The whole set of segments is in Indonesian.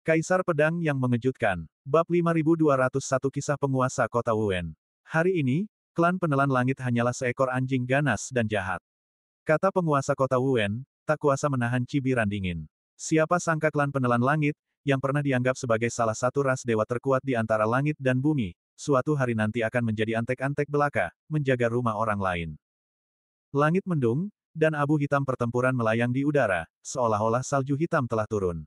Kaisar Pedang yang Mengejutkan. Bab 5201 Kisah Penguasa Kota Wuen. Hari ini, klan Penelan Langit hanyalah seekor anjing ganas dan jahat. Kata penguasa Kota Wuen, tak kuasa menahan cibiran dingin. Siapa sangka klan Penelan Langit, yang pernah dianggap sebagai salah satu ras dewa terkuat di antara langit dan bumi, suatu hari nanti akan menjadi antek-antek belaka, menjaga rumah orang lain. Langit mendung, dan abu hitam pertempuran melayang di udara, seolah-olah salju hitam telah turun.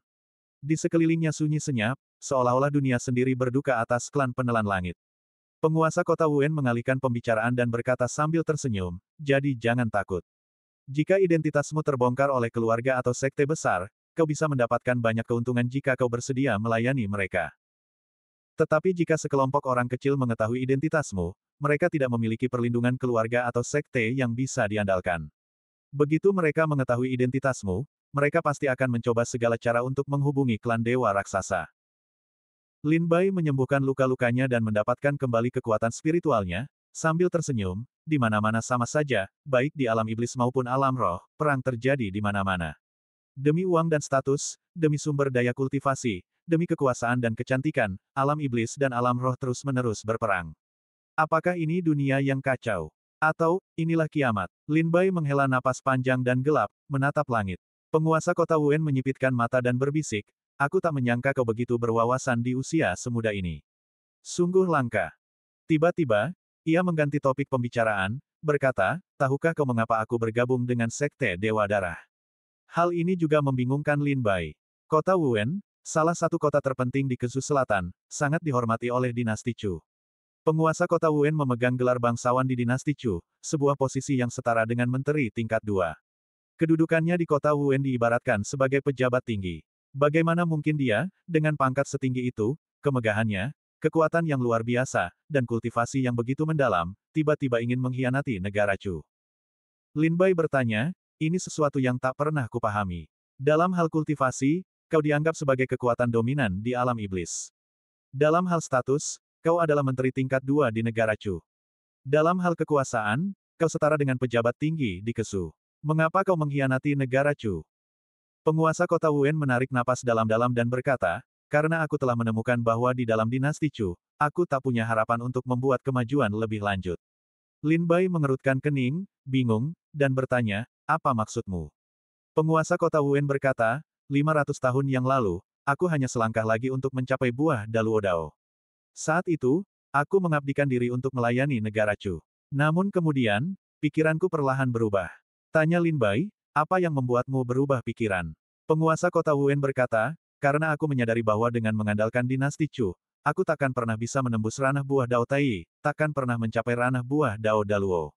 Di sekelilingnya sunyi senyap, seolah-olah dunia sendiri berduka atas klan Penelan Langit. Penguasa kota Wuen mengalihkan pembicaraan dan berkata sambil tersenyum, jadi jangan takut. Jika identitasmu terbongkar oleh keluarga atau sekte besar, kau bisa mendapatkan banyak keuntungan jika kau bersedia melayani mereka. Tetapi jika sekelompok orang kecil mengetahui identitasmu, mereka tidak memiliki perlindungan keluarga atau sekte yang bisa diandalkan. Begitu mereka mengetahui identitasmu, mereka pasti akan mencoba segala cara untuk menghubungi klan dewa raksasa. Lin Bai menyembuhkan luka-lukanya dan mendapatkan kembali kekuatan spiritualnya, sambil tersenyum, di mana-mana sama saja, baik di alam iblis maupun alam roh, perang terjadi di mana-mana. Demi uang dan status, demi sumber daya kultivasi, demi kekuasaan dan kecantikan, alam iblis dan alam roh terus-menerus berperang. Apakah ini dunia yang kacau? Atau, inilah kiamat? Lin Bai menghela napas panjang dan gelap, menatap langit. Penguasa kota Wuen menyipitkan mata dan berbisik, aku tak menyangka kau begitu berwawasan di usia semuda ini. Sungguh langka. Tiba-tiba, ia mengganti topik pembicaraan, berkata, tahukah kau mengapa aku bergabung dengan Sekte Dewa Darah? Hal ini juga membingungkan Lin Bai. Kota Wuen, salah satu kota terpenting di Kesu Selatan, sangat dihormati oleh dinasti Chu. Penguasa kota Wuen memegang gelar bangsawan di dinasti Chu, sebuah posisi yang setara dengan menteri tingkat 2. Kedudukannya di kota Wuen diibaratkan sebagai pejabat tinggi. Bagaimana mungkin dia, dengan pangkat setinggi itu, kemegahannya, kekuatan yang luar biasa, dan kultivasi yang begitu mendalam, tiba-tiba ingin mengkhianati negara Chu? Lin Bai bertanya, ini sesuatu yang tak pernah kupahami. Dalam hal kultivasi, kau dianggap sebagai kekuatan dominan di alam iblis. Dalam hal status, kau adalah menteri tingkat 2 di negara Chu. Dalam hal kekuasaan, kau setara dengan pejabat tinggi di Kesu. Mengapa kau mengkhianati negara Chu? Penguasa kota Wuen menarik napas dalam-dalam dan berkata, karena aku telah menemukan bahwa di dalam dinasti Chu, aku tak punya harapan untuk membuat kemajuan lebih lanjut. Lin Bai mengerutkan kening, bingung, dan bertanya, apa maksudmu? Penguasa kota Wuen berkata, 500 tahun yang lalu, aku hanya selangkah lagi untuk mencapai buah Daluo Dao. Saat itu, aku mengabdikan diri untuk melayani negara Chu. Namun kemudian, pikiranku perlahan berubah. Tanya Lin Bai, apa yang membuatmu berubah pikiran? Penguasa kota Wuen berkata, karena aku menyadari bahwa dengan mengandalkan dinasti Chu, aku takkan pernah bisa menembus ranah buah Dao Tai, takkan pernah mencapai ranah buah Dao Daluo.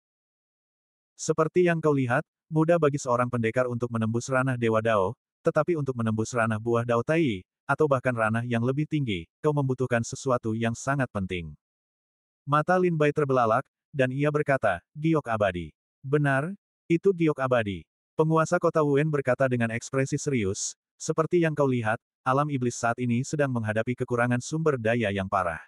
Seperti yang kau lihat, mudah bagi seorang pendekar untuk menembus ranah Dewa Dao, tetapi untuk menembus ranah buah Dao Tai, atau bahkan ranah yang lebih tinggi, kau membutuhkan sesuatu yang sangat penting. Mata Lin Bai terbelalak, dan ia berkata, giok abadi. Benar, itu giok abadi. Penguasa kota Wuen berkata dengan ekspresi serius, seperti yang kau lihat, alam iblis saat ini sedang menghadapi kekurangan sumber daya yang parah.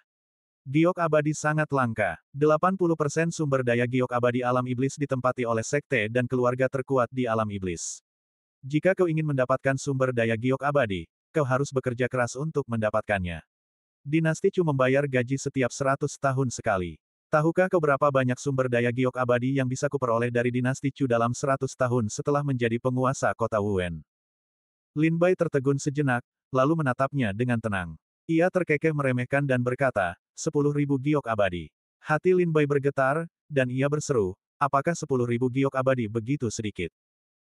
Giok abadi sangat langka. 80% sumber daya giok abadi alam iblis ditempati oleh sekte dan keluarga terkuat di alam iblis. Jika kau ingin mendapatkan sumber daya giok abadi, kau harus bekerja keras untuk mendapatkannya. Dinasti Chu membayar gaji setiap 100 tahun sekali. Tahukah kau berapa banyak sumber daya giok abadi yang bisa kuperoleh dari dinasti Chu dalam 100 tahun setelah menjadi penguasa kota Wuen? Lin Bai tertegun sejenak, lalu menatapnya dengan tenang. Ia terkekeh meremehkan dan berkata, 10.000 giok abadi. Hati Lin Bai bergetar, dan ia berseru, apakah 10.000 giok abadi begitu sedikit?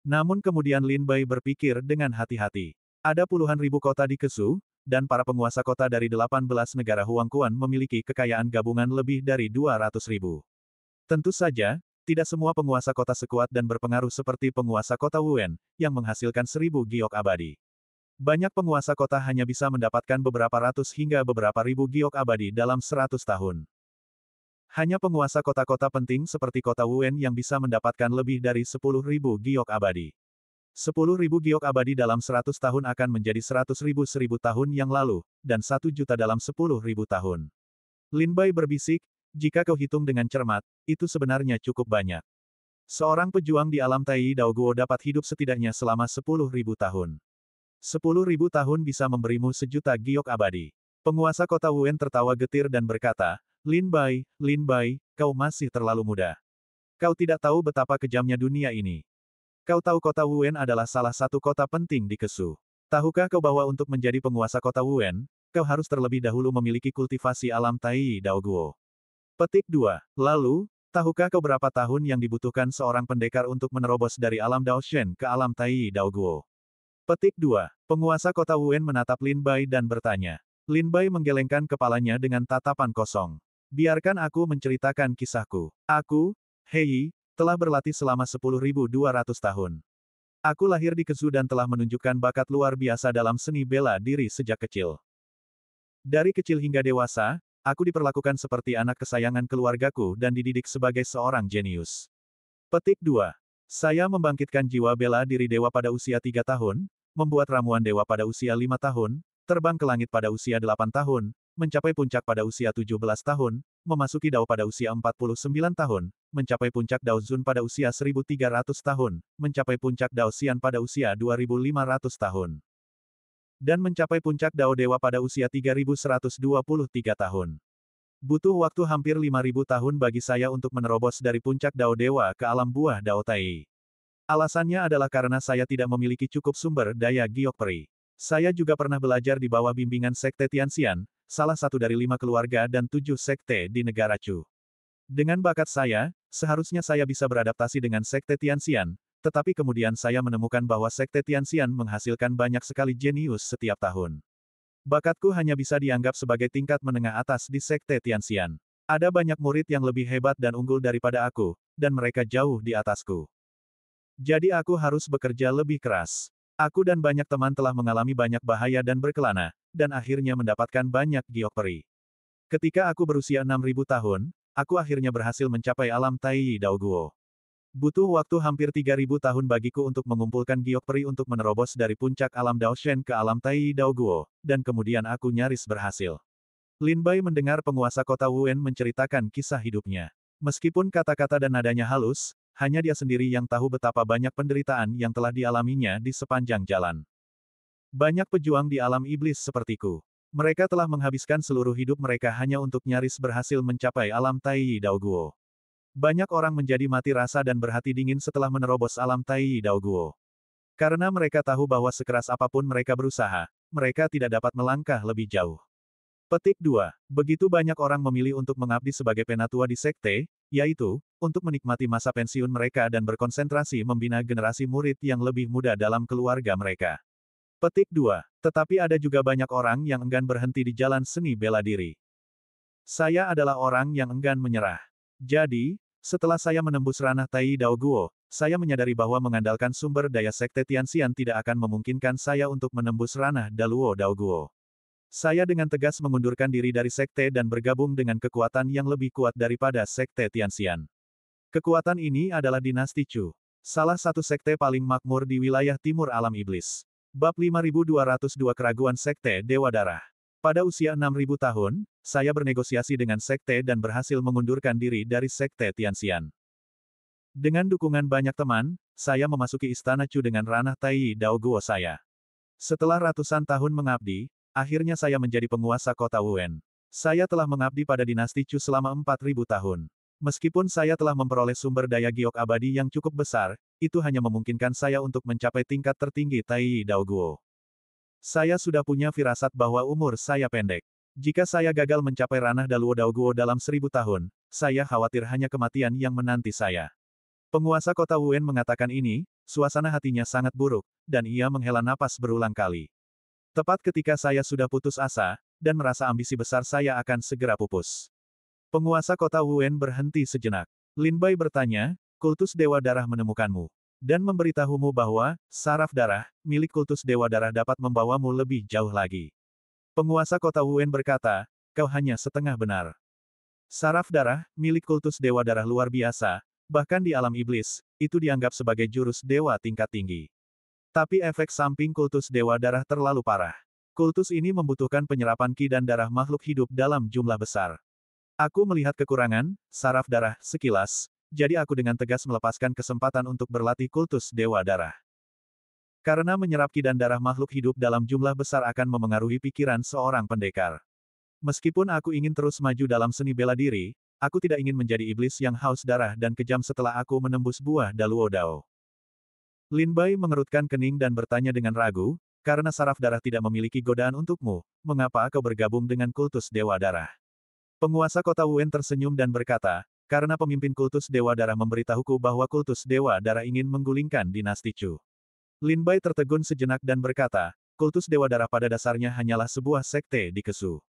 Namun kemudian Lin Bai berpikir dengan hati-hati. Ada puluhan ribu kota di Kesu, dan para penguasa kota dari 18 negara Huangquan memiliki kekayaan gabungan lebih dari 200.000. Tentu saja, tidak semua penguasa kota sekuat dan berpengaruh seperti penguasa kota Wuen, yang menghasilkan 1.000 giok abadi. Banyak penguasa kota hanya bisa mendapatkan beberapa ratus hingga beberapa ribu giok abadi dalam 100 tahun. Hanya penguasa kota-kota penting seperti kota Wuen yang bisa mendapatkan lebih dari 10.000 giok abadi. 10.000 giok abadi dalam 100 tahun akan menjadi 100.000 1000 tahun yang lalu, dan 1 juta dalam 10.000 tahun. Lin Bai berbisik, jika kau hitung dengan cermat, itu sebenarnya cukup banyak. Seorang pejuang di alam Tai Dao Guo dapat hidup setidaknya selama 10.000 tahun. 10.000 tahun bisa memberimu 1.000.000 giok abadi. Penguasa kota Wen tertawa getir dan berkata, Lin Bai, kau masih terlalu muda. Kau tidak tahu betapa kejamnya dunia ini. Kau tahu kota Wen adalah salah satu kota penting di Kesu. Tahukah kau bahwa untuk menjadi penguasa kota Wen, kau harus terlebih dahulu memiliki kultivasi alam Tai Dao Guo. Petik 2. Lalu, tahukah kau berapa tahun yang dibutuhkan seorang pendekar untuk menerobos dari alam Dao Shen ke alam Tai Dao Guo? Petik 2. Penguasa kota Wen menatap Lin Bai dan bertanya. Lin Bai menggelengkan kepalanya dengan tatapan kosong. Biarkan aku menceritakan kisahku. Aku, Hei, telah berlatih selama 10.200 tahun. Aku lahir di Kesu dan telah menunjukkan bakat luar biasa dalam seni bela diri sejak kecil. Dari kecil hingga dewasa, aku diperlakukan seperti anak kesayangan keluargaku dan dididik sebagai seorang jenius. Petik 2. Saya membangkitkan jiwa bela diri dewa pada usia 3 tahun, membuat ramuan dewa pada usia 5 tahun, terbang ke langit pada usia 8 tahun, mencapai puncak pada usia 17 tahun, memasuki Dao pada usia 49 tahun, mencapai puncak Dao Zun pada usia 1.300 tahun, mencapai puncak Dao Xian pada usia 2.500 tahun, dan mencapai puncak Dao Dewa pada usia 3.123 tahun. Butuh waktu hampir 5.000 tahun bagi saya untuk menerobos dari puncak Dao Dewa ke alam buah Dao Tai. Alasannya adalah karena saya tidak memiliki cukup sumber daya giok peri. Saya juga pernah belajar di bawah bimbingan Sekte Tianxian, salah satu dari 5 keluarga dan 7 sekte di negara Chu. Dengan bakat saya, seharusnya saya bisa beradaptasi dengan Sekte Tianxian, tetapi kemudian saya menemukan bahwa Sekte Tianxian menghasilkan banyak sekali jenius setiap tahun. Bakatku hanya bisa dianggap sebagai tingkat menengah atas di Sekte Tianxian. Ada banyak murid yang lebih hebat dan unggul daripada aku, dan mereka jauh di atasku. Jadi aku harus bekerja lebih keras. Aku dan banyak teman telah mengalami banyak bahaya dan berkelana, dan akhirnya mendapatkan banyak giok peri. Ketika aku berusia 6.000 tahun, aku akhirnya berhasil mencapai alam Tai Dao Guo. Butuh waktu hampir 3.000 tahun bagiku untuk mengumpulkan giok peri untuk menerobos dari puncak alam Dao Shen ke alam Tai Dao Guo, dan kemudian aku nyaris berhasil. Lin Bai mendengar penguasa kota Wen menceritakan kisah hidupnya. Meskipun kata-kata dan nadanya halus, hanya dia sendiri yang tahu betapa banyak penderitaan yang telah dialaminya di sepanjang jalan. Banyak pejuang di alam iblis sepertiku. Mereka telah menghabiskan seluruh hidup mereka hanya untuk nyaris berhasil mencapai alam Tai Dao Guo. Banyak orang menjadi mati rasa dan berhati dingin setelah menerobos alam Tai Dao Guo. Karena mereka tahu bahwa sekeras apapun mereka berusaha, mereka tidak dapat melangkah lebih jauh. Petik 2. Begitu banyak orang memilih untuk mengabdi sebagai penatua di sekte, yaitu, untuk menikmati masa pensiun mereka dan berkonsentrasi membina generasi murid yang lebih muda dalam keluarga mereka. Petik 2. Tetapi ada juga banyak orang yang enggan berhenti di jalan seni bela diri. Saya adalah orang yang enggan menyerah. Jadi, setelah saya menembus ranah Tai Dao Guo, saya menyadari bahwa mengandalkan sumber daya Sekte Tianxian tidak akan memungkinkan saya untuk menembus ranah Daluo Dao Guo. Saya dengan tegas mengundurkan diri dari sekte dan bergabung dengan kekuatan yang lebih kuat daripada Sekte Tianxian. Kekuatan ini adalah dinasti Chu, salah satu sekte paling makmur di wilayah timur alam iblis. Bab 5202 Keraguan Sekte Dewa Darah. Pada usia 6.000 tahun, saya bernegosiasi dengan sekte dan berhasil mengundurkan diri dari Sekte Tianxian. Dengan dukungan banyak teman, saya memasuki istana Chu dengan ranah Tai Dao Guo saya. Setelah ratusan tahun mengabdi, akhirnya saya menjadi penguasa kota Wen. Saya telah mengabdi pada dinasti Chu selama 4.000 tahun. Meskipun saya telah memperoleh sumber daya giok abadi yang cukup besar, itu hanya memungkinkan saya untuk mencapai tingkat tertinggi Tai Dao Guo. Saya sudah punya firasat bahwa umur saya pendek. Jika saya gagal mencapai ranah Daluo Dao Guo dalam 1.000 tahun, saya khawatir hanya kematian yang menanti saya. Penguasa kota Wen mengatakan ini, suasana hatinya sangat buruk, dan ia menghela napas berulang kali. Tepat ketika saya sudah putus asa, dan merasa ambisi besar saya akan segera pupus. Penguasa kota Wen berhenti sejenak. Lin Bai bertanya, kultus Dewa Darah menemukanmu. Dan memberitahumu bahwa, saraf darah, milik kultus Dewa Darah dapat membawamu lebih jauh lagi. Penguasa kota Wen berkata, kau hanya setengah benar. Saraf darah, milik kultus Dewa Darah luar biasa, bahkan di alam iblis, itu dianggap sebagai jurus dewa tingkat tinggi. Tapi efek samping kultus Dewa Darah terlalu parah. Kultus ini membutuhkan penyerapan ki dan darah makhluk hidup dalam jumlah besar. Aku melihat kekurangan, saraf darah, sekilas, jadi aku dengan tegas melepaskan kesempatan untuk berlatih kultus Dewa Darah. Karena menyerap ki dan darah makhluk hidup dalam jumlah besar akan memengaruhi pikiran seorang pendekar. Meskipun aku ingin terus maju dalam seni bela diri, aku tidak ingin menjadi iblis yang haus darah dan kejam setelah aku menembus buah Daluo Dao. Lin Bai mengerutkan kening dan bertanya dengan ragu, karena saraf darah tidak memiliki godaan untukmu, mengapa kau bergabung dengan kultus Dewa Darah? Penguasa kota Wen tersenyum dan berkata, karena pemimpin kultus Dewa Darah memberitahuku bahwa kultus Dewa Darah ingin menggulingkan dinasti Chu. Lin Bai tertegun sejenak dan berkata, kultus Dewa Darah pada dasarnya hanyalah sebuah sekte di Kesu.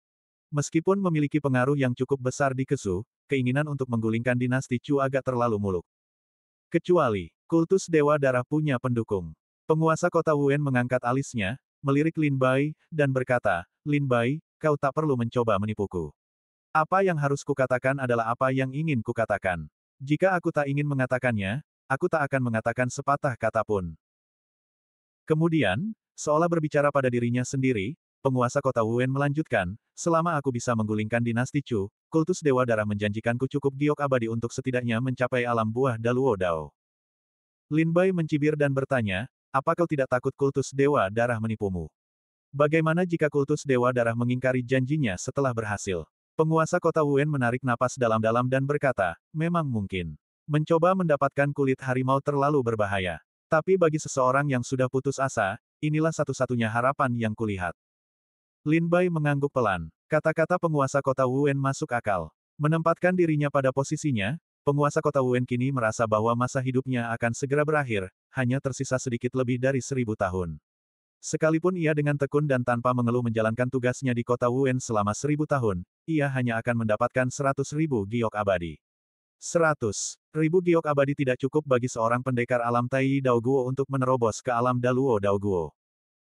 Meskipun memiliki pengaruh yang cukup besar di Kesu, keinginan untuk menggulingkan dinasti Chu agak terlalu muluk. Kecuali, kultus Dewa Darah punya pendukung. Penguasa kota Wen mengangkat alisnya, melirik Lin Bai, dan berkata, Lin Bai, kau tak perlu mencoba menipuku. Apa yang harus kukatakan adalah apa yang ingin kukatakan. Jika aku tak ingin mengatakannya, aku tak akan mengatakan sepatah kata pun. Kemudian, seolah berbicara pada dirinya sendiri, penguasa kota Wen melanjutkan, selama aku bisa menggulingkan dinasti Chu, kultus Dewa Darah menjanjikanku cukup giok abadi untuk setidaknya mencapai alam buah Daluo Dao. Lin Bai mencibir dan bertanya, apa kau tidak takut kultus Dewa Darah menipumu? Bagaimana jika kultus Dewa Darah mengingkari janjinya setelah berhasil? Penguasa kota Wen menarik napas dalam-dalam dan berkata, memang mungkin. Mencoba mendapatkan kulit harimau terlalu berbahaya. Tapi bagi seseorang yang sudah putus asa, inilah satu-satunya harapan yang kulihat. Lin Bai mengangguk pelan. Kata-kata penguasa kota Wen masuk akal. Menempatkan dirinya pada posisinya, penguasa kota Wen kini merasa bahwa masa hidupnya akan segera berakhir, hanya tersisa sedikit lebih dari 1000 tahun. Sekalipun ia dengan tekun dan tanpa mengeluh menjalankan tugasnya di kota Wen selama 1000 tahun, ia hanya akan mendapatkan 100.000 giok abadi. 100.000 giok abadi tidak cukup bagi seorang pendekar alam Tai Daoguo untuk menerobos ke alam Daluo Daoguo.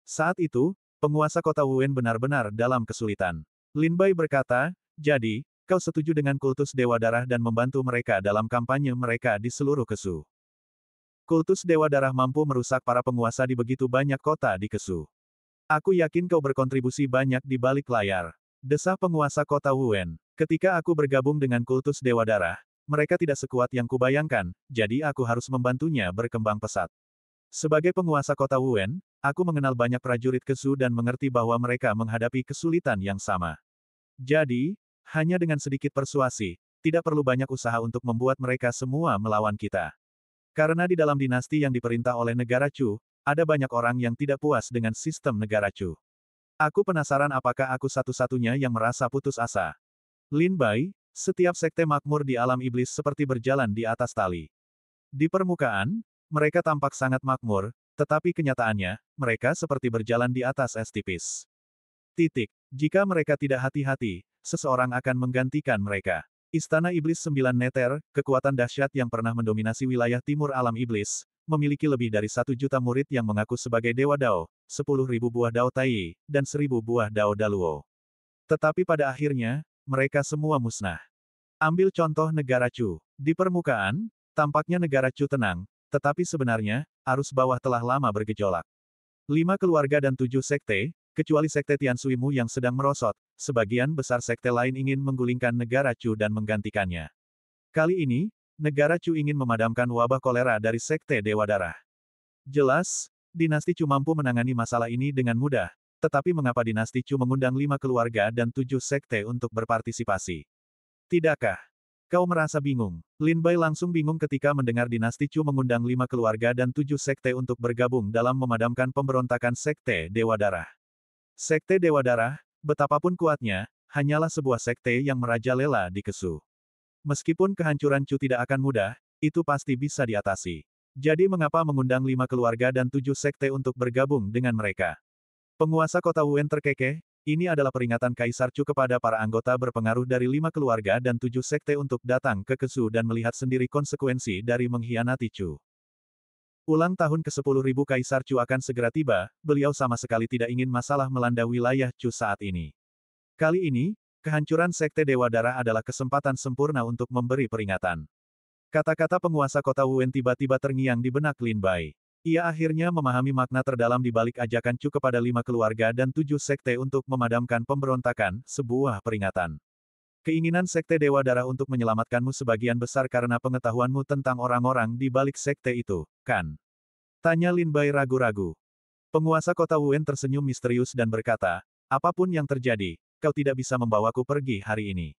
Saat itu, penguasa kota Wen benar-benar dalam kesulitan. Lin Bai berkata, jadi, kau setuju dengan kultus Dewa Darah dan membantu mereka dalam kampanye mereka di seluruh Kesu. Kultus Dewa Darah mampu merusak para penguasa di begitu banyak kota di Kesu. Aku yakin kau berkontribusi banyak di balik layar. Desah penguasa kota Wen. Ketika aku bergabung dengan kultus Dewa Darah, mereka tidak sekuat yang kubayangkan, jadi aku harus membantunya berkembang pesat. Sebagai penguasa kota Wen, aku mengenal banyak prajurit Kesu dan mengerti bahwa mereka menghadapi kesulitan yang sama. Jadi, hanya dengan sedikit persuasi, tidak perlu banyak usaha untuk membuat mereka semua melawan kita. Karena di dalam dinasti yang diperintah oleh negara Chu, ada banyak orang yang tidak puas dengan sistem negara Chu. Aku penasaran apakah aku satu-satunya yang merasa putus asa. Lin Bai, setiap sekte makmur di alam iblis seperti berjalan di atas tali. Di permukaan, mereka tampak sangat makmur, tetapi kenyataannya, mereka seperti berjalan di atas es tipis. Titik. Jika mereka tidak hati-hati, seseorang akan menggantikan mereka. Istana Iblis 9 Neter, kekuatan dahsyat yang pernah mendominasi wilayah timur alam iblis, memiliki lebih dari 1 juta murid yang mengaku sebagai Dewa Dao, 10.000 buah Dao Tai, dan 1000 buah Dao Daluo. Tetapi pada akhirnya, mereka semua musnah. Ambil contoh negara Chu. Di permukaan, tampaknya negara Chu tenang, tetapi sebenarnya, arus bawah telah lama bergejolak. 5 keluarga dan 7 sekte, kecuali sekte Tiansui Mu yang sedang merosot, sebagian besar sekte lain ingin menggulingkan negara Chu dan menggantikannya. Kali ini, negara Chu ingin memadamkan wabah kolera dari sekte Dewa Darah. Jelas, dinasti Chu mampu menangani masalah ini dengan mudah, tetapi mengapa dinasti Chu mengundang 5 keluarga dan 7 sekte untuk berpartisipasi? Tidakkah kau merasa bingung? Lin Bai langsung bingung ketika mendengar dinasti Chu mengundang 5 keluarga dan 7 sekte untuk bergabung dalam memadamkan pemberontakan sekte Dewa Darah. Sekte Dewa Darah, betapapun kuatnya, hanyalah sebuah sekte yang merajalela di Kesu. Meskipun kehancuran Chu tidak akan mudah, itu pasti bisa diatasi. Jadi mengapa mengundang 5 keluarga dan 7 sekte untuk bergabung dengan mereka? Penguasa kota Wen terkekeh, ini adalah peringatan Kaisar Chu kepada para anggota berpengaruh dari 5 keluarga dan 7 sekte untuk datang ke Kesu dan melihat sendiri konsekuensi dari mengkhianati Chu. Ulang tahun ke-10.000 Kaisar Chu akan segera tiba, beliau sama sekali tidak ingin masalah melanda wilayah Chu saat ini. Kali ini, kehancuran sekte Dewa Darah adalah kesempatan sempurna untuk memberi peringatan. Kata-kata penguasa kota Wen tiba-tiba terngiang di benak Lin Bai. Ia akhirnya memahami makna terdalam di balik ajakan Chu kepada 5 keluarga dan 7 sekte untuk memadamkan pemberontakan, sebuah peringatan. Keinginan sekte Dewa Darah untuk menyelamatkanmu sebagian besar karena pengetahuanmu tentang orang-orang di balik sekte itu, kan? Tanya Lin Bai ragu-ragu. Penguasa kota Wen tersenyum misterius dan berkata, apapun yang terjadi, kau tidak bisa membawaku pergi hari ini.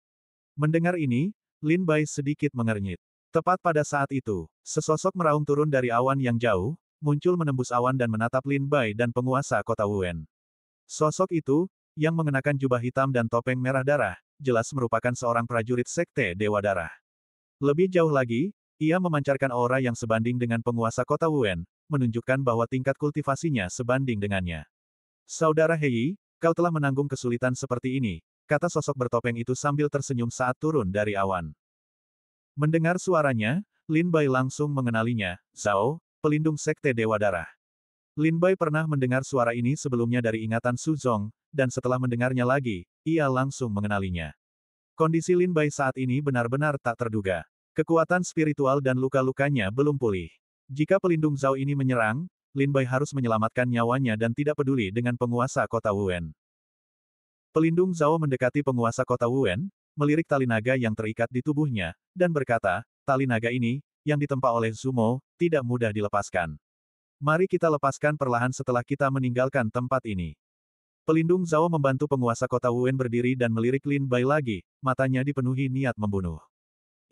Mendengar ini, Lin Bai sedikit mengernyit. Tepat pada saat itu, sesosok meraung turun dari awan yang jauh, muncul menembus awan dan menatap Lin Bai dan penguasa kota Wen. Sosok itu, yang mengenakan jubah hitam dan topeng merah darah, jelas merupakan seorang prajurit sekte Dewa Darah. Lebih jauh lagi, ia memancarkan aura yang sebanding dengan penguasa kota Wen, menunjukkan bahwa tingkat kultivasinya sebanding dengannya. Saudara Hei, kau telah menanggung kesulitan seperti ini, kata sosok bertopeng itu sambil tersenyum saat turun dari awan. Mendengar suaranya, Lin Bai langsung mengenalinya, Zhao, pelindung sekte Dewa Darah. Lin Bai pernah mendengar suara ini sebelumnya dari ingatan Su Zong, dan setelah mendengarnya lagi, ia langsung mengenalinya. Kondisi Lin Bai saat ini benar-benar tak terduga. Kekuatan spiritual dan luka-lukanya belum pulih. Jika pelindung Zhao ini menyerang, Lin Bai harus menyelamatkan nyawanya dan tidak peduli dengan penguasa kota Wen. Pelindung Zhao mendekati penguasa kota Wen, melirik tali naga yang terikat di tubuhnya, dan berkata, tali naga ini, yang ditempa oleh Zumo, tidak mudah dilepaskan. Mari kita lepaskan perlahan setelah kita meninggalkan tempat ini. Pelindung Zhao membantu penguasa kota Wen berdiri dan melirik Lin Bai lagi, matanya dipenuhi niat membunuh.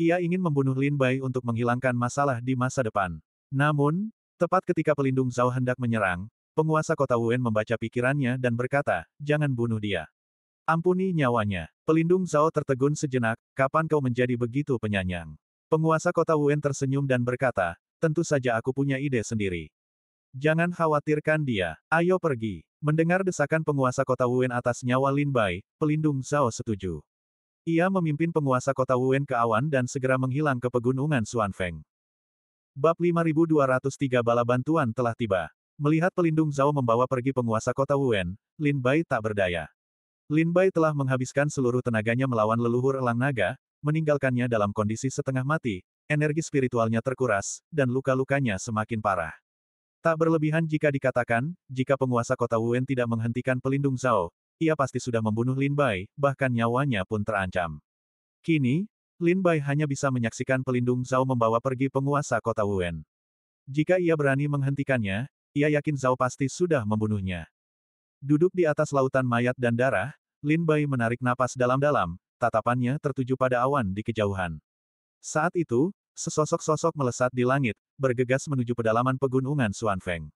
Ia ingin membunuh Lin Bai untuk menghilangkan masalah di masa depan. Namun, tepat ketika pelindung Zhao hendak menyerang, penguasa kota Wen membaca pikirannya dan berkata, jangan bunuh dia. Ampuni nyawanya. Pelindung Zhao tertegun sejenak, kapan kau menjadi begitu penyayang? Penguasa kota Wen tersenyum dan berkata, tentu saja aku punya ide sendiri. Jangan khawatirkan dia, ayo pergi. Mendengar desakan penguasa kota Wen atas nyawa Lin Bai, pelindung Zhao setuju. Ia memimpin penguasa kota Wen ke awan dan segera menghilang ke pegunungan Xuanfeng. Bab 5203 Bala bantuan telah tiba. Melihat pelindung Zhao membawa pergi penguasa kota Wen, Lin Bai tak berdaya. Lin Bai telah menghabiskan seluruh tenaganya melawan leluhur elang naga, meninggalkannya dalam kondisi setengah mati, energi spiritualnya terkuras, dan luka-lukanya semakin parah. Tak berlebihan jika dikatakan, jika penguasa kota Wen tidak menghentikan pelindung Zhao, ia pasti sudah membunuh Lin Bai, bahkan nyawanya pun terancam. Kini, Lin Bai hanya bisa menyaksikan pelindung Zhao membawa pergi penguasa kota Wen. Jika ia berani menghentikannya, ia yakin Zhao pasti sudah membunuhnya. Duduk di atas lautan mayat dan darah, Lin Bai menarik napas dalam-dalam, tatapannya tertuju pada awan di kejauhan. Saat itu, sesosok sosok melesat di langit, bergegas menuju pedalaman pegunungan Xuanfeng.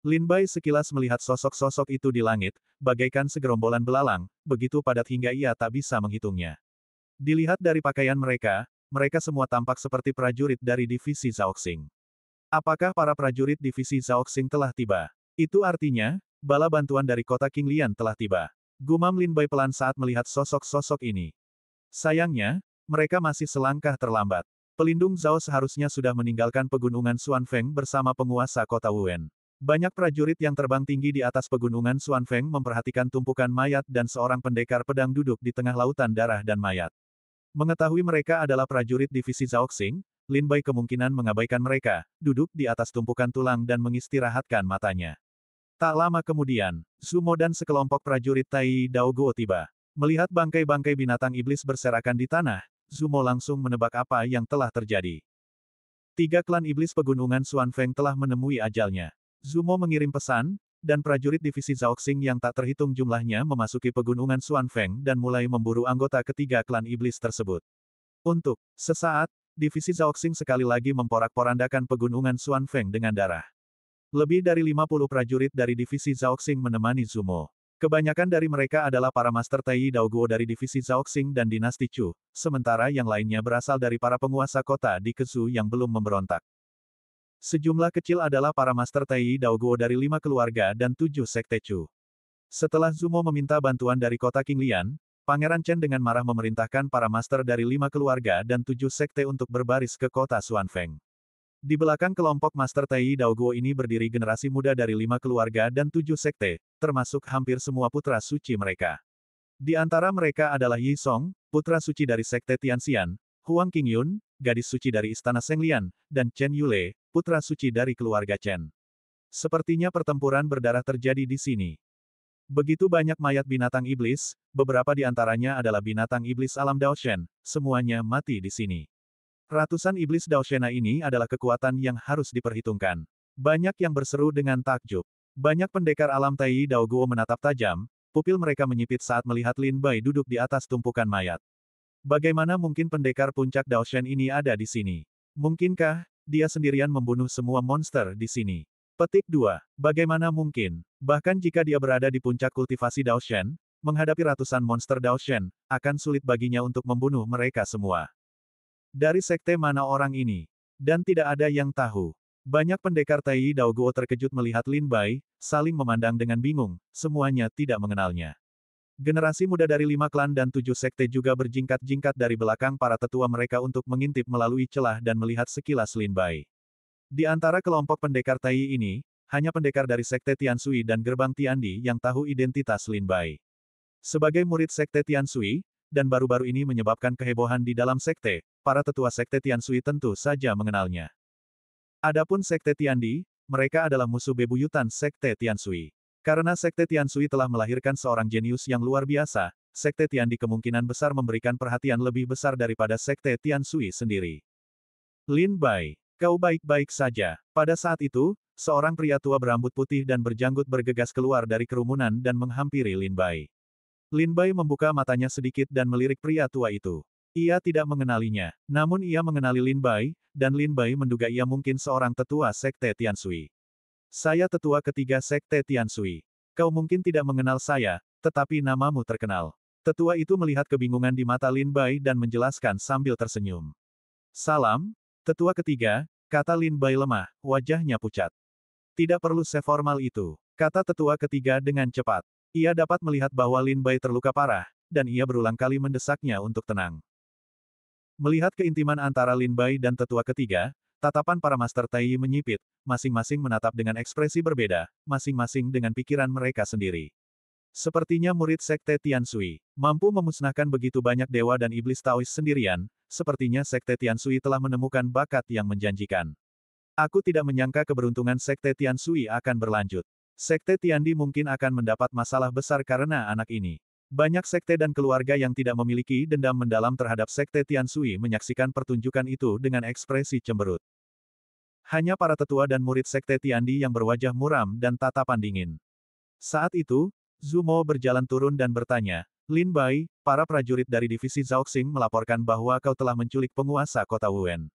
Lin Bai sekilas melihat sosok-sosok itu di langit, bagaikan segerombolan belalang, begitu padat hingga ia tak bisa menghitungnya. Dilihat dari pakaian mereka, mereka semua tampak seperti prajurit dari divisi Zhaoxing. Apakah para prajurit divisi Zhaoxing telah tiba? Itu artinya, bala bantuan dari kota Qinglian telah tiba. Gumam Lin Bai pelan saat melihat sosok-sosok ini. Sayangnya, mereka masih selangkah terlambat. Pelindung Zhao seharusnya sudah meninggalkan pegunungan Xuanfeng bersama penguasa kota Wen. Banyak prajurit yang terbang tinggi di atas pegunungan Xuanfeng memperhatikan tumpukan mayat dan seorang pendekar pedang duduk di tengah lautan darah dan mayat. Mengetahui mereka adalah prajurit divisi Zhaoxing, Lin Bai kemungkinan mengabaikan mereka, duduk di atas tumpukan tulang dan mengistirahatkan matanya. Tak lama kemudian, Zumo dan sekelompok prajurit Tai Daoguo tiba. Melihat bangkai-bangkai binatang iblis berserakan di tanah, Zumo langsung menebak apa yang telah terjadi. 3 klan iblis pegunungan Xuanfeng telah menemui ajalnya. Zumo mengirim pesan, dan prajurit divisi Zhaoxing yang tak terhitung jumlahnya memasuki pegunungan Xuanfeng dan mulai memburu anggota ketiga klan iblis tersebut. Untuk sesaat, divisi Zhaoxing sekali lagi memporak-porandakan pegunungan Xuanfeng dengan darah. Lebih dari 50 prajurit dari divisi Zhaoxing menemani Zumo. Kebanyakan dari mereka adalah para Master Tai Daoguo dari divisi Zhaoxing dan dinasti Chu, sementara yang lainnya berasal dari para penguasa kota di Kezu yang belum memberontak. Sejumlah kecil adalah para Master Tai Daoguo dari 5 keluarga dan 7 sekte Chu. Setelah Zumo meminta bantuan dari kota Qinglian, Pangeran Chen dengan marah memerintahkan para Master dari 5 keluarga dan 7 sekte untuk berbaris ke kota Xuanfeng. Di belakang kelompok Master Tai Daoguo ini berdiri generasi muda dari 5 keluarga dan 7 sekte, termasuk hampir semua putra suci mereka. Di antara mereka adalah Yi Song, putra suci dari sekte Tianxian, Huang Qingyun, gadis suci dari istana Senglian, dan Chen Yule, putra suci dari keluarga Chen. Sepertinya pertempuran berdarah terjadi di sini. Begitu banyak mayat binatang iblis, beberapa di antaranya adalah binatang iblis alam Daoshen, semuanya mati di sini. Ratusan iblis Daoshena ini adalah kekuatan yang harus diperhitungkan. Banyak yang berseru dengan takjub. Banyak pendekar alam Tai Dao Guo menatap tajam, pupil mereka menyipit saat melihat Lin Bai duduk di atas tumpukan mayat. Bagaimana mungkin pendekar puncak Daoshen ini ada di sini? Mungkinkah dia sendirian membunuh semua monster di sini? Petik 2. Bagaimana mungkin? Bahkan jika dia berada di puncak kultivasi Daoshen, menghadapi ratusan monster Daoshen, akan sulit baginya untuk membunuh mereka semua. Dari sekte mana orang ini? Dan tidak ada yang tahu. Banyak pendekar Tai Dao Guo terkejut melihat Lin Bai, saling memandang dengan bingung, semuanya tidak mengenalnya. Generasi muda dari 5 klan dan 7 sekte juga berjingkat-jingkat dari belakang para tetua mereka untuk mengintip melalui celah dan melihat sekilas Lin Bai. Di antara kelompok pendekar Tai ini, hanya pendekar dari sekte Tianshui dan gerbang Tiandi yang tahu identitas Lin Bai. Sebagai murid sekte Tianshui, dan baru-baru ini menyebabkan kehebohan di dalam sekte, para tetua sekte Tianshui tentu saja mengenalnya. Adapun sekte Tiandi, mereka adalah musuh bebuyutan sekte Tianshui. Karena sekte Tianshui telah melahirkan seorang jenius yang luar biasa, sekte Tiandi kemungkinan besar memberikan perhatian lebih besar daripada sekte Tianshui sendiri. Lin Bai, kau baik-baik saja. Pada saat itu, seorang pria tua berambut putih dan berjanggut bergegas keluar dari kerumunan dan menghampiri Lin Bai. Lin Bai membuka matanya sedikit dan melirik pria tua itu. Ia tidak mengenalinya, namun ia mengenali Lin Bai, dan Lin Bai menduga ia mungkin seorang tetua sekte Tianshui. Saya tetua ketiga sekte Tianshui. Kau mungkin tidak mengenal saya, tetapi namamu terkenal. Tetua itu melihat kebingungan di mata Lin Bai dan menjelaskan sambil tersenyum. Salam, tetua ketiga, kata Lin Bai lemah, wajahnya pucat. Tidak perlu seformal itu, kata tetua ketiga dengan cepat. Ia dapat melihat bahwa Lin Bai terluka parah, dan ia berulang kali mendesaknya untuk tenang. Melihat keintiman antara Lin Bai dan tetua ketiga, tatapan para Master Tai menyipit, masing-masing menatap dengan ekspresi berbeda, masing-masing dengan pikiran mereka sendiri. Sepertinya murid sekte Tianshui, mampu memusnahkan begitu banyak dewa dan iblis Taois sendirian, sepertinya sekte Tianshui telah menemukan bakat yang menjanjikan. Aku tidak menyangka keberuntungan sekte Tianshui akan berlanjut. Sekte Tiandi mungkin akan mendapat masalah besar karena anak ini. Banyak sekte dan keluarga yang tidak memiliki dendam mendalam terhadap sekte Tianshui menyaksikan pertunjukan itu dengan ekspresi cemberut. Hanya para tetua dan murid sekte Tiandi yang berwajah muram dan tatapan dingin. Saat itu, Zumo berjalan turun dan bertanya, Lin Bai, para prajurit dari divisi Zhaoxing melaporkan bahwa kau telah menculik penguasa kota Wuwen.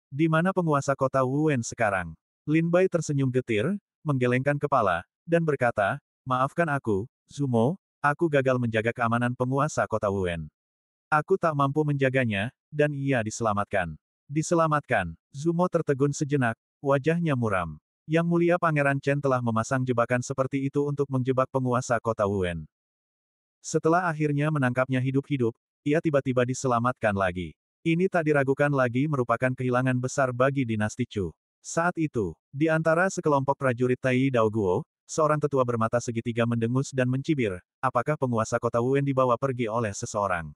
Di mana penguasa kota Wuwen sekarang? Lin Bai tersenyum getir, menggelengkan kepala, dan berkata, maafkan aku, Zumo, aku gagal menjaga keamanan penguasa kota Wuwen. Aku tak mampu menjaganya, dan ia diselamatkan. Diselamatkan. Zumo tertegun sejenak, wajahnya muram. Yang mulia Pangeran Chen telah memasang jebakan seperti itu untuk menjebak penguasa kota Wuwen. Setelah akhirnya menangkapnya hidup-hidup, ia tiba-tiba diselamatkan lagi. Ini tak diragukan lagi merupakan kehilangan besar bagi dinasti Chu. Saat itu, di antara sekelompok prajurit Tai Dao Guo, seorang tetua bermata segitiga mendengus dan mencibir, apakah penguasa kota Wuwen dibawa pergi oleh seseorang?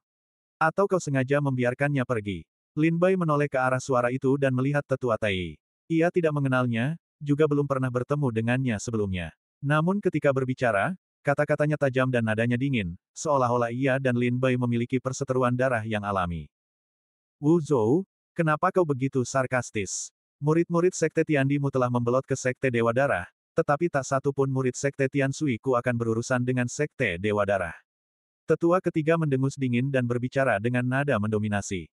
Atau kau sengaja membiarkannya pergi? Lin Bai menoleh ke arah suara itu dan melihat tetua Tai. Ia tidak mengenalnya, juga belum pernah bertemu dengannya sebelumnya. Namun ketika berbicara, kata-katanya tajam dan nadanya dingin, seolah-olah ia dan Lin Bai memiliki perseteruan darah yang alami. Wu Zhou, kenapa kau begitu sarkastis? Murid-murid sekte Tiandimu telah membelot ke sekte Dewa Darah, tetapi tak satu pun murid sekte Tianshui ku akan berurusan dengan sekte Dewa Darah. Tetua ketiga mendengus dingin dan berbicara dengan nada mendominasi.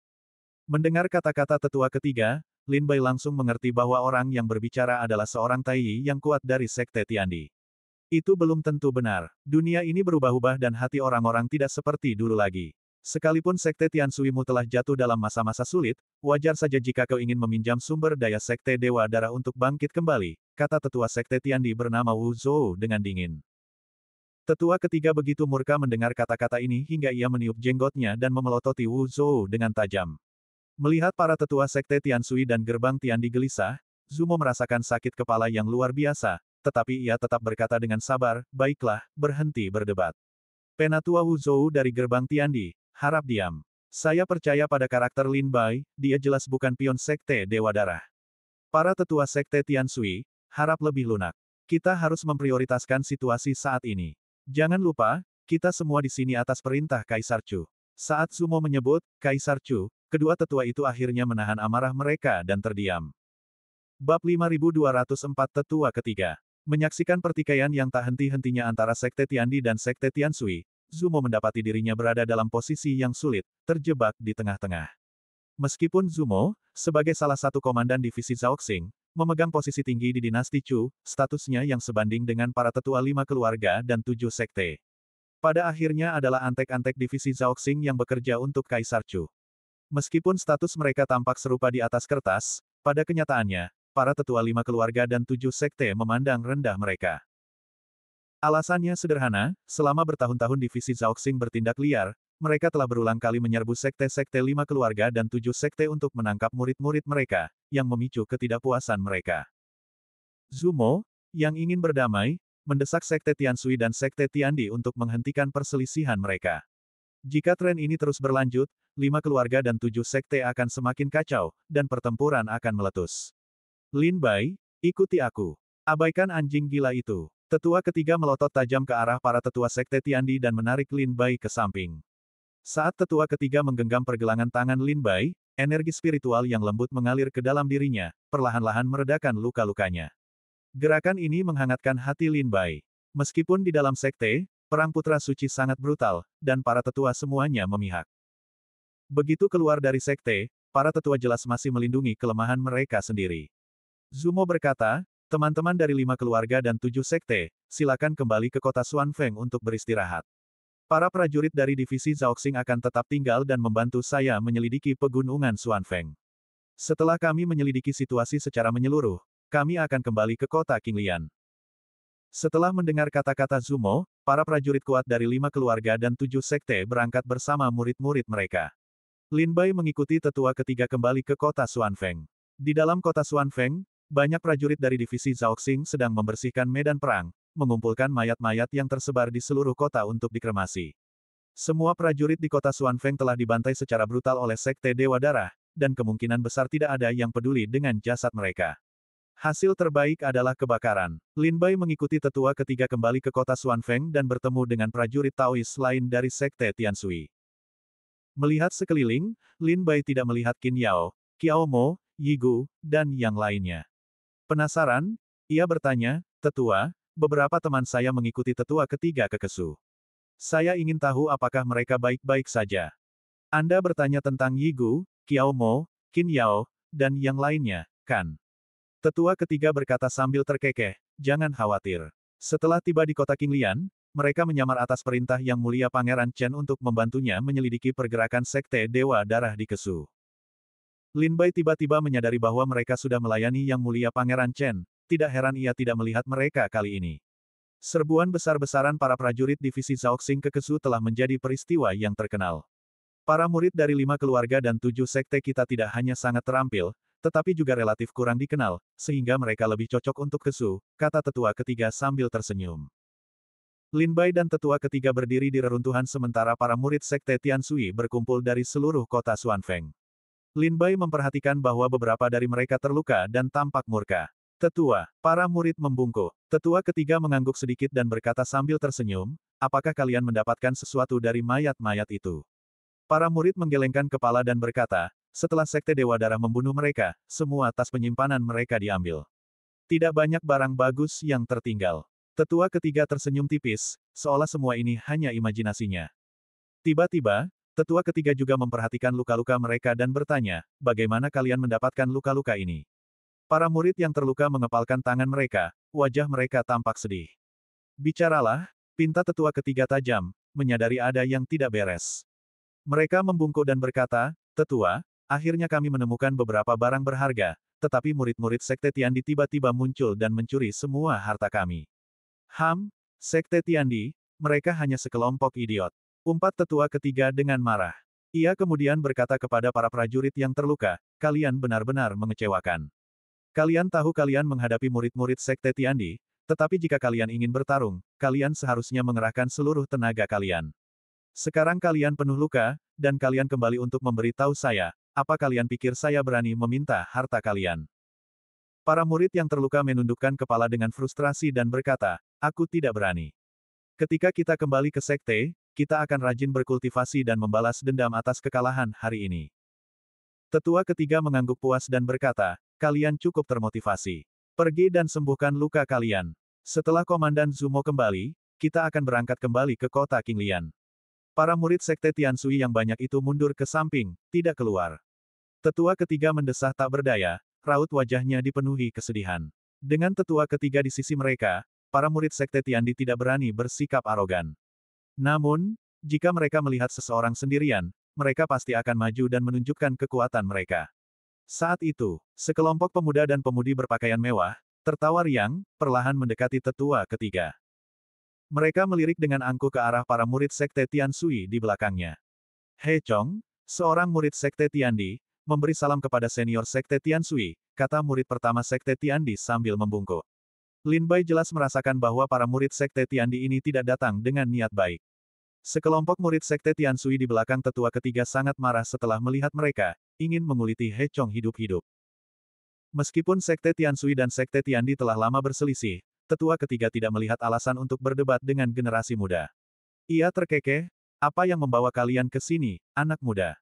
Mendengar kata-kata tetua ketiga, Lin Bai langsung mengerti bahwa orang yang berbicara adalah seorang Tai yang kuat dari sekte Tiandi. Itu belum tentu benar. Dunia ini berubah-ubah dan hati orang-orang tidak seperti dulu lagi. Sekalipun sekte Tianshui-mu telah jatuh dalam masa-masa sulit, wajar saja jika kau ingin meminjam sumber daya sekte Dewa Darah untuk bangkit kembali, kata tetua sekte Tiandi bernama Wu Zhou dengan dingin. Tetua ketiga begitu murka mendengar kata-kata ini hingga ia meniup jenggotnya dan memelototi Wu Zhou dengan tajam. Melihat para tetua sekte Tianshui dan gerbang Tiandi gelisah, Zumo merasakan sakit kepala yang luar biasa, tetapi ia tetap berkata dengan sabar, baiklah, berhenti berdebat. Penatua Wu Zhou dari gerbang Tiandi, harap diam. Saya percaya pada karakter Lin Bai, dia jelas bukan pion sekte Dewa Darah. Para tetua sekte Tianshui, harap lebih lunak. Kita harus memprioritaskan situasi saat ini. Jangan lupa, kita semua di sini atas perintah Kaisar Chu. Saat Zumo menyebut, Kaisar Chu, kedua tetua itu akhirnya menahan amarah mereka dan terdiam. Bab 5204 Tetua Ketiga. Menyaksikan pertikaian yang tak henti-hentinya antara Sekte Tiandi dan Sekte Tiansui, Zumo mendapati dirinya berada dalam posisi yang sulit, terjebak di tengah-tengah. Meskipun Zumo, sebagai salah satu komandan divisi Zhaoxing, memegang posisi tinggi di dinasti Chu, statusnya yang sebanding dengan para tetua 5 keluarga dan 7 sekte. Pada akhirnya adalah antek-antek divisi Zhaoxing yang bekerja untuk Kaisar Chu. Meskipun status mereka tampak serupa di atas kertas, pada kenyataannya, para tetua 5 keluarga dan 7 sekte memandang rendah mereka. Alasannya sederhana, selama bertahun-tahun divisi Zhaoxing bertindak liar, mereka telah berulang kali menyerbu sekte-sekte 5 keluarga dan 7 sekte untuk menangkap murid-murid mereka, yang memicu ketidakpuasan mereka. Zumo, yang ingin berdamai, mendesak Sekte Tiansui dan Sekte Tiandi untuk menghentikan perselisihan mereka. Jika tren ini terus berlanjut, 5 keluarga dan 7 sekte akan semakin kacau, dan pertempuran akan meletus. Lin Bai, ikuti aku. Abaikan anjing gila itu. Tetua ketiga melotot tajam ke arah para tetua Sekte Tiandi dan menarik Lin Bai ke samping. Saat tetua ketiga menggenggam pergelangan tangan Lin Bai, energi spiritual yang lembut mengalir ke dalam dirinya, perlahan-lahan meredakan luka-lukanya. Gerakan ini menghangatkan hati Lin Bai. Meskipun di dalam sekte, perang putra suci sangat brutal, dan para tetua semuanya memihak. Begitu keluar dari sekte, para tetua jelas masih melindungi kelemahan mereka sendiri. Zumo berkata, teman-teman dari 5 keluarga dan 7 sekte, silakan kembali ke kota Xuanfeng untuk beristirahat. Para prajurit dari divisi Zhaoxing akan tetap tinggal dan membantu saya menyelidiki pegunungan Xuanfeng. Setelah kami menyelidiki situasi secara menyeluruh, kami akan kembali ke kota Qinglian. Setelah mendengar kata-kata Zumo, para prajurit kuat dari 5 keluarga dan 7 sekte berangkat bersama murid-murid mereka. Lin Bai mengikuti tetua ketiga kembali ke kota Xuanfeng. Di dalam kota Xuanfeng, banyak prajurit dari divisi Zhaoxing sedang membersihkan medan perang, mengumpulkan mayat-mayat yang tersebar di seluruh kota untuk dikremasi. Semua prajurit di kota Xuanfeng telah dibantai secara brutal oleh Sekte Dewa Darah, dan kemungkinan besar tidak ada yang peduli dengan jasad mereka. Hasil terbaik adalah kebakaran. Lin Bai mengikuti tetua ketiga kembali ke kota Xuanfeng dan bertemu dengan prajurit Taois lain dari Sekte Tiansui. Melihat sekeliling, Lin Bai tidak melihat Qin Yao, Qiao Mo, Yi Gu, dan yang lainnya. Penasaran, ia bertanya, "Tetua, beberapa teman saya mengikuti tetua ketiga ke Kesu. Saya ingin tahu apakah mereka baik-baik saja." Anda bertanya tentang Yi Gu, Qiao Mo, Qin Yao, dan yang lainnya, kan? Tetua ketiga berkata sambil terkekeh, "Jangan khawatir. Setelah tiba di kota Qinglian, mereka menyamar atas perintah Yang Mulia Pangeran Chen untuk membantunya menyelidiki pergerakan Sekte Dewa Darah di Kesu." Lin Bai tiba-tiba menyadari bahwa mereka sudah melayani Yang Mulia Pangeran Chen, tidak heran ia tidak melihat mereka kali ini. Serbuan besar-besaran para prajurit divisi Zhaoxing ke Kesu telah menjadi peristiwa yang terkenal. Para murid dari 5 keluarga dan 7 sekte kita tidak hanya sangat terampil, tetapi juga relatif kurang dikenal, sehingga mereka lebih cocok untuk Kesu, kata tetua ketiga sambil tersenyum. Lin Bai dan tetua ketiga berdiri di reruntuhan sementara para murid Sekte Tiansui berkumpul dari seluruh kota Xuanfeng. Lin Bai memperhatikan bahwa beberapa dari mereka terluka dan tampak murka. "Tetua," para murid membungkuk. Tetua ketiga mengangguk sedikit dan berkata sambil tersenyum, "Apakah kalian mendapatkan sesuatu dari mayat-mayat itu?" Para murid menggelengkan kepala dan berkata, "Setelah Sekte Dewa Darah membunuh mereka, semua tas penyimpanan mereka diambil. Tidak banyak barang bagus yang tertinggal." Tetua ketiga tersenyum tipis, seolah semua ini hanya imajinasinya. Tiba-tiba, tetua ketiga juga memperhatikan luka-luka mereka dan bertanya, "Bagaimana kalian mendapatkan luka-luka ini?" Para murid yang terluka mengepalkan tangan mereka, wajah mereka tampak sedih. "Bicaralah," pinta tetua ketiga tajam, menyadari ada yang tidak beres. Mereka membungkuk dan berkata, "Tetua, akhirnya kami menemukan beberapa barang berharga, tetapi murid-murid Sekte Tiandi tiba-tiba muncul dan mencuri semua harta kami." Sekte Tiandi, mereka hanya sekelompok idiot. Umpat tetua ketiga dengan marah. Ia kemudian berkata kepada para prajurit yang terluka, "Kalian benar-benar mengecewakan. Kalian tahu kalian menghadapi murid-murid Sekte Tiandi, tetapi jika kalian ingin bertarung, kalian seharusnya mengerahkan seluruh tenaga kalian. Sekarang kalian penuh luka, dan kalian kembali untuk memberitahu saya, apa kalian pikir saya berani meminta harta kalian?" Para murid yang terluka menundukkan kepala dengan frustrasi dan berkata, "Aku tidak berani. Ketika kita kembali ke sekte, kita akan rajin berkultivasi dan membalas dendam atas kekalahan hari ini." Tetua ketiga mengangguk puas dan berkata, "Kalian cukup termotivasi. Pergi dan sembuhkan luka kalian. Setelah Komandan Zumo kembali, kita akan berangkat kembali ke kota Qinglian. Para murid Sekte Tianshui yang banyak itu mundur ke samping, tidak keluar. Tetua ketiga mendesah tak berdaya, raut wajahnya dipenuhi kesedihan. Dengan tetua ketiga di sisi mereka, para murid Sekte Tiandi tidak berani bersikap arogan. Namun, jika mereka melihat seseorang sendirian, mereka pasti akan maju dan menunjukkan kekuatan mereka. Saat itu, sekelompok pemuda dan pemudi berpakaian mewah, tertawa riang, perlahan mendekati tetua ketiga. Mereka melirik dengan angkuh ke arah para murid Sekte Tianshui di belakangnya. He Chong, seorang murid Sekte Tiandi, memberi salam kepada senior Sekte Tianshui, kata murid pertama Sekte Tiandi sambil membungkuk. Lin Bai jelas merasakan bahwa para murid Sekte Tiandi ini tidak datang dengan niat baik. Sekelompok murid Sekte Tianshui di belakang tetua ketiga sangat marah setelah melihat mereka, ingin menguliti He Chong hidup-hidup. Meskipun Sekte Tianshui dan Sekte Tiandi telah lama berselisih, tetua ketiga tidak melihat alasan untuk berdebat dengan generasi muda. Ia terkekeh, apa yang membawa kalian ke sini, anak muda?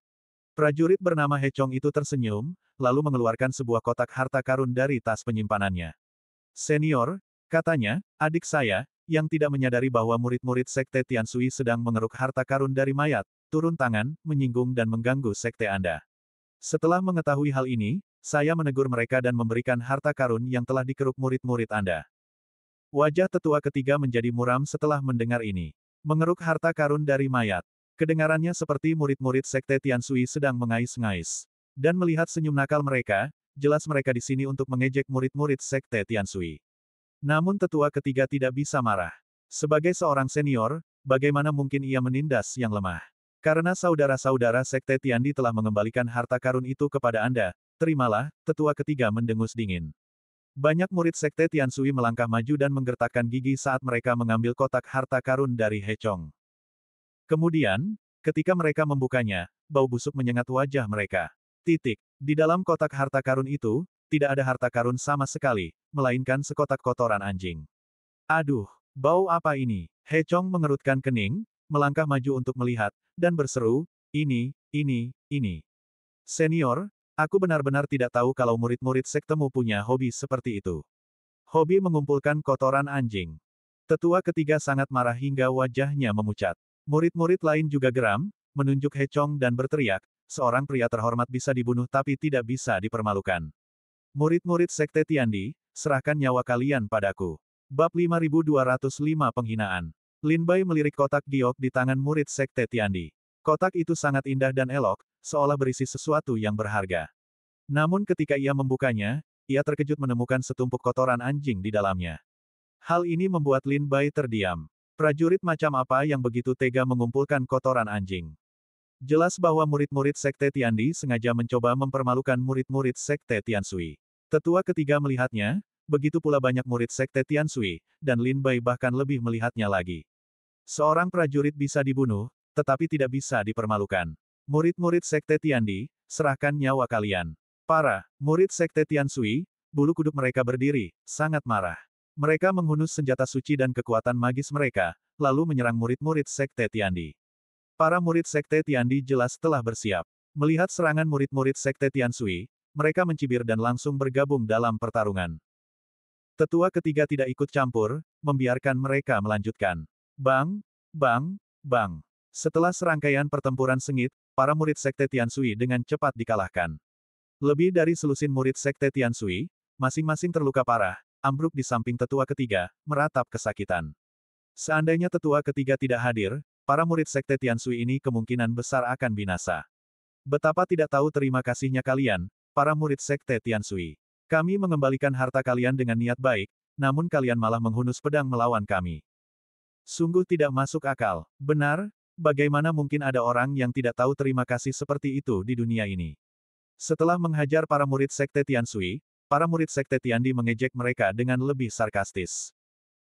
Prajurit bernama He Chong itu tersenyum, lalu mengeluarkan sebuah kotak harta karun dari tas penyimpanannya. Senior, katanya, adik saya, yang tidak menyadari bahwa murid-murid Sekte Tianshui sedang mengeruk harta karun dari mayat, turun tangan, menyinggung dan mengganggu sekte Anda. Setelah mengetahui hal ini, saya menegur mereka dan memberikan harta karun yang telah dikeruk murid-murid Anda. Wajah tetua ketiga menjadi muram setelah mendengar ini. Mengeruk harta karun dari mayat. Kedengarannya seperti murid-murid Sekte Tianshui sedang mengais-ngais. Dan melihat senyum nakal mereka, jelas mereka di sini untuk mengejek murid-murid Sekte Tianshui. Namun tetua ketiga tidak bisa marah. Sebagai seorang senior, bagaimana mungkin ia menindas yang lemah? Karena saudara-saudara Sekte Tiandi telah mengembalikan harta karun itu kepada Anda, terimalah, tetua ketiga mendengus dingin. Banyak murid Sekte Tianshui melangkah maju dan menggertakkan gigi saat mereka mengambil kotak harta karun dari He Chong. Kemudian, ketika mereka membukanya, bau busuk menyengat wajah mereka. Di dalam kotak harta karun itu, tidak ada harta karun sama sekali, melainkan sekotak kotoran anjing. Aduh, bau apa ini? He Chong mengerutkan kening, melangkah maju untuk melihat, dan berseru, ini. Senior, aku benar-benar tidak tahu kalau murid-murid sektemu punya hobi seperti itu. Hobi mengumpulkan kotoran anjing. Tetua ketiga sangat marah hingga wajahnya memucat. Murid-murid lain juga geram, menunjuk He Chong dan berteriak, seorang pria terhormat bisa dibunuh tapi tidak bisa dipermalukan. Murid-murid Sekte Tiandi, serahkan nyawa kalian padaku. Bab 5205 Penghinaan. Lin Bai melirik kotak giok di tangan murid Sekte Tiandi. Kotak itu sangat indah dan elok, seolah berisi sesuatu yang berharga. Namun ketika ia membukanya, ia terkejut menemukan setumpuk kotoran anjing di dalamnya. Hal ini membuat Lin Bai terdiam. Prajurit macam apa yang begitu tega mengumpulkan kotoran anjing? Jelas bahwa murid-murid Sekte Tiandi sengaja mencoba mempermalukan murid-murid Sekte Tianshui. Tetua ketiga melihatnya, begitu pula banyak murid Sekte Tianshui, dan Lin Bai bahkan lebih melihatnya lagi. Seorang prajurit bisa dibunuh, tetapi tidak bisa dipermalukan. Murid-murid Sekte Tiandi, serahkan nyawa kalian. Para murid Sekte Tianshui, bulu kuduk mereka berdiri, sangat marah. Mereka menghunus senjata suci dan kekuatan magis mereka, lalu menyerang murid-murid Sekte Tiandi. Para murid Sekte Tiandi jelas telah bersiap. Melihat serangan murid-murid Sekte Tianshui, mereka mencibir dan langsung bergabung dalam pertarungan. Tetua ketiga tidak ikut campur, membiarkan mereka melanjutkan. Bang, bang, bang. Setelah serangkaian pertempuran sengit, para murid Sekte Tianshui dengan cepat dikalahkan. Lebih dari selusin murid Sekte Tianshui, masing-masing terluka parah, ambruk di samping tetua ketiga, meratap kesakitan. Seandainya tetua ketiga tidak hadir, para murid Sekte Tianshui ini kemungkinan besar akan binasa. Betapa tidak tahu terima kasihnya kalian, para murid Sekte Tianshui. Kami mengembalikan harta kalian dengan niat baik, namun kalian malah menghunus pedang melawan kami. Sungguh tidak masuk akal. Benar, bagaimana mungkin ada orang yang tidak tahu terima kasih seperti itu di dunia ini? Setelah menghajar para murid Sekte Tianshui, para murid Sekte Tiandi mengejek mereka dengan lebih sarkastis.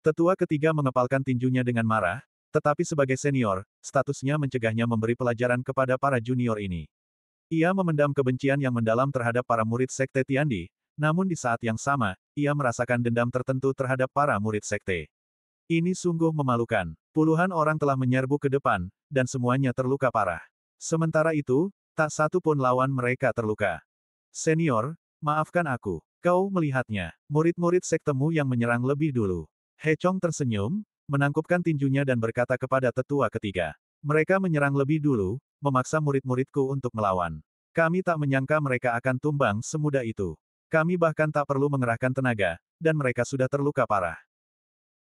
Tetua ketiga mengepalkan tinjunya dengan marah, tetapi sebagai senior, statusnya mencegahnya memberi pelajaran kepada para junior ini. Ia memendam kebencian yang mendalam terhadap para murid Sekte Tiandi, namun di saat yang sama, ia merasakan dendam tertentu terhadap para murid Sekte. Ini sungguh memalukan. Puluhan orang telah menyerbu ke depan, dan semuanya terluka parah. Sementara itu, tak satu pun lawan mereka terluka. Senior, maafkan aku. Kau melihatnya. Murid-murid sektemu yang menyerang lebih dulu. He Chong tersenyum, menangkupkan tinjunya dan berkata kepada tetua ketiga. Mereka menyerang lebih dulu, memaksa murid-muridku untuk melawan. Kami tak menyangka mereka akan tumbang semudah itu. Kami bahkan tak perlu mengerahkan tenaga, dan mereka sudah terluka parah.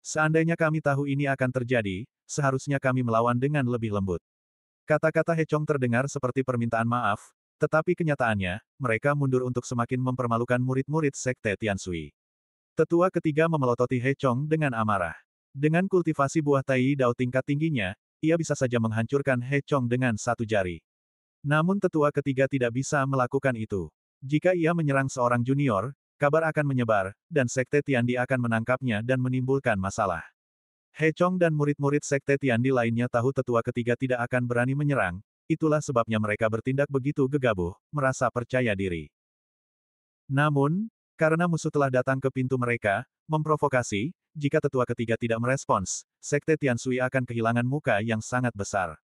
Seandainya kami tahu ini akan terjadi, seharusnya kami melawan dengan lebih lembut. Kata-kata He Chong terdengar seperti permintaan maaf, tetapi kenyataannya, mereka mundur untuk semakin mempermalukan murid-murid Sekte Tianshui. Tetua ketiga memelototi He Chong dengan amarah. Dengan kultivasi buah tai dao tingkat tingginya, ia bisa saja menghancurkan He Chong dengan satu jari. Namun tetua ketiga tidak bisa melakukan itu. Jika ia menyerang seorang junior, kabar akan menyebar, dan Sekte Tiandi akan menangkapnya dan menimbulkan masalah. He Chong dan murid-murid Sekte Tiandi lainnya tahu tetua ketiga tidak akan berani menyerang, itulah sebabnya mereka bertindak begitu gegabah, merasa percaya diri. Namun, karena musuh telah datang ke pintu mereka, memprovokasi, jika tetua ketiga tidak merespons, Sekte Tianshui akan kehilangan muka yang sangat besar.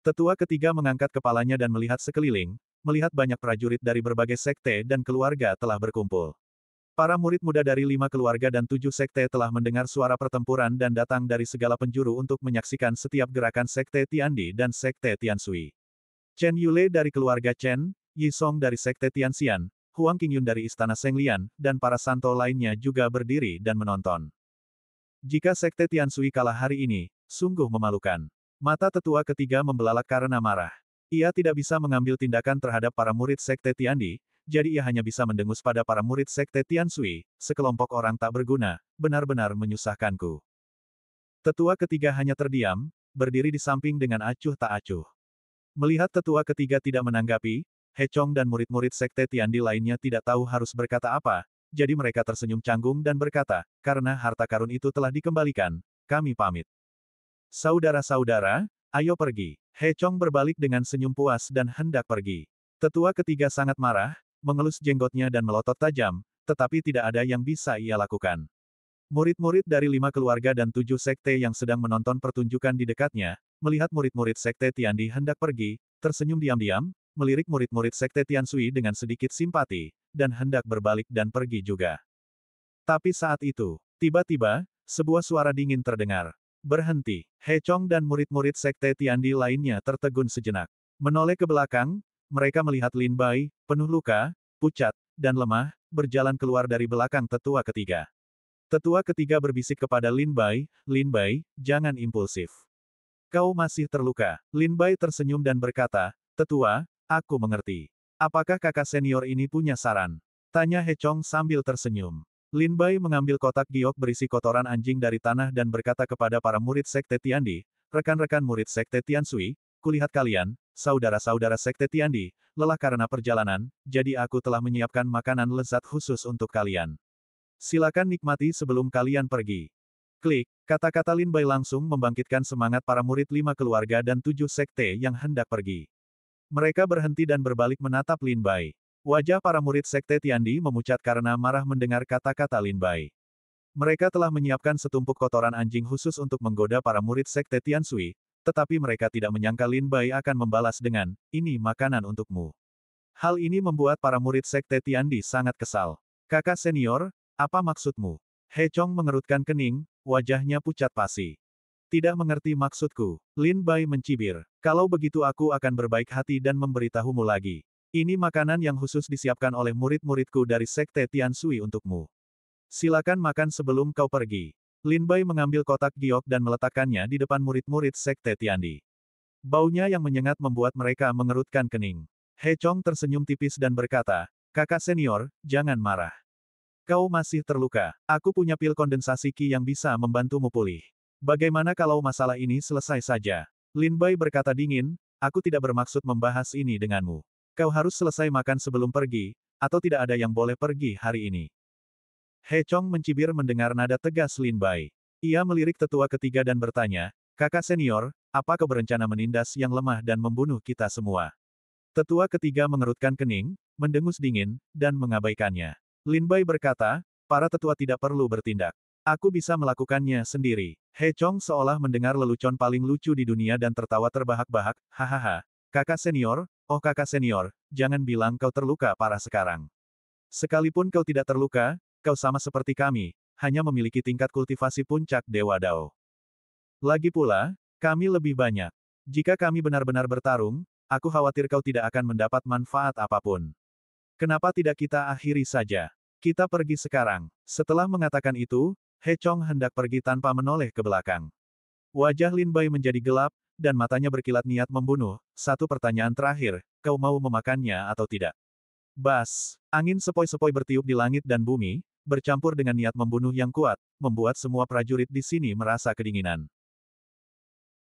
Tetua ketiga mengangkat kepalanya dan melihat sekeliling, melihat banyak prajurit dari berbagai sekte dan keluarga telah berkumpul. Para murid muda dari 5 keluarga dan 7 sekte telah mendengar suara pertempuran dan datang dari segala penjuru untuk menyaksikan setiap gerakan Sekte Tiandi dan Sekte Tianshui. Chen Yule dari keluarga Chen, Yi Song dari Sekte Tianxian, Huang Qingyun dari Istana Senglian, dan para santo lainnya juga berdiri dan menonton. Jika Sekte Tianshui kalah hari ini, sungguh memalukan. Mata tetua ketiga membelalak karena marah. Ia tidak bisa mengambil tindakan terhadap para murid Sekte Tiandi, jadi ia hanya bisa mendengus pada para murid Sekte Tianshui, sekelompok orang tak berguna, benar-benar menyusahkanku. Tetua ketiga hanya terdiam, berdiri di samping dengan acuh tak acuh. Melihat tetua ketiga tidak menanggapi, He Chong dan murid-murid Sekte Tiandi lainnya tidak tahu harus berkata apa, jadi mereka tersenyum canggung dan berkata, karena harta karun itu telah dikembalikan, kami pamit. Saudara-saudara, ayo pergi. He Chong berbalik dengan senyum puas dan hendak pergi. Tetua ketiga sangat marah, mengelus jenggotnya dan melotot tajam, tetapi tidak ada yang bisa ia lakukan. Murid-murid dari 5 keluarga dan 7 sekte yang sedang menonton pertunjukan di dekatnya, melihat murid-murid Sekte Tiandi hendak pergi, tersenyum diam-diam, melirik murid-murid Sekte Tianshui dengan sedikit simpati, dan hendak berbalik dan pergi juga. Tapi saat itu, tiba-tiba, sebuah suara dingin terdengar. Berhenti. He Chong dan murid-murid Sekte Tiandi lainnya tertegun sejenak. Menoleh ke belakang, mereka melihat Lin Bai, penuh luka, pucat, dan lemah, berjalan keluar dari belakang tetua ketiga. Tetua ketiga berbisik kepada Lin Bai, jangan impulsif. Kau masih terluka. Lin Bai tersenyum dan berkata, Tetua, aku mengerti. Apakah kakak senior ini punya saran? Tanya He Chong sambil tersenyum. Lin Bai mengambil kotak giok berisi kotoran anjing dari tanah dan berkata kepada para murid Sekte Tiandi, rekan-rekan murid Sekte Tianshui, kulihat kalian, saudara-saudara Sekte Tiandi, lelah karena perjalanan, jadi aku telah menyiapkan makanan lezat khusus untuk kalian. Silakan nikmati sebelum kalian pergi. Klik, kata-kata Lin Bai langsung membangkitkan semangat para murid 5 keluarga dan 7 sekte yang hendak pergi. Mereka berhenti dan berbalik menatap Lin Bai. Wajah para murid Sekte Tiandi memucat karena marah mendengar kata-kata Lin Bai. Mereka telah menyiapkan setumpuk kotoran anjing khusus untuk menggoda para murid Sekte Tianshui, tetapi mereka tidak menyangka Lin Bai akan membalas dengan, ini makanan untukmu. Hal ini membuat para murid Sekte Tiandi sangat kesal. Kakak senior, apa maksudmu? He Chong mengerutkan kening, wajahnya pucat pasi. Tidak mengerti maksudku. Lin Bai mencibir. Kalau begitu aku akan berbaik hati dan memberitahumu lagi. Ini makanan yang khusus disiapkan oleh murid-muridku dari Sekte Tianshui untukmu. Silakan makan sebelum kau pergi. Lin Bai mengambil kotak giok dan meletakkannya di depan murid-murid Sekte Tiandi. Baunya yang menyengat membuat mereka mengerutkan kening. He Chong tersenyum tipis dan berkata, kakak senior, jangan marah. Kau masih terluka. Aku punya pil kondensasi Qi yang bisa membantumu pulih. Bagaimana kalau masalah ini selesai saja? Lin Bai berkata dingin, aku tidak bermaksud membahas ini denganmu. Kau harus selesai makan sebelum pergi, atau tidak ada yang boleh pergi hari ini. He Chong mencibir mendengar nada tegas Lin Bai. Ia melirik tetua ketiga dan bertanya, kakak senior, apa kau berencana menindas yang lemah dan membunuh kita semua? Tetua ketiga mengerutkan kening, mendengus dingin, dan mengabaikannya. Lin Bai berkata, para tetua tidak perlu bertindak. Aku bisa melakukannya sendiri. He Chong seolah mendengar lelucon paling lucu di dunia dan tertawa terbahak-bahak, hahaha. Kakak senior, oh kakak senior, jangan bilang kau terluka parah sekarang. Sekalipun kau tidak terluka, kau sama seperti kami, hanya memiliki tingkat kultivasi puncak Dewa Dao. Lagi pula, kami lebih banyak. Jika kami benar-benar bertarung, aku khawatir kau tidak akan mendapat manfaat apapun. Kenapa tidak kita akhiri saja? Kita pergi sekarang. Setelah mengatakan itu, He Chong hendak pergi tanpa menoleh ke belakang. Wajah Lin Bai menjadi gelap, dan matanya berkilat niat membunuh. Satu pertanyaan terakhir, kau mau memakannya atau tidak? Bas, angin sepoi-sepoi bertiup di langit dan bumi, bercampur dengan niat membunuh yang kuat, membuat semua prajurit di sini merasa kedinginan.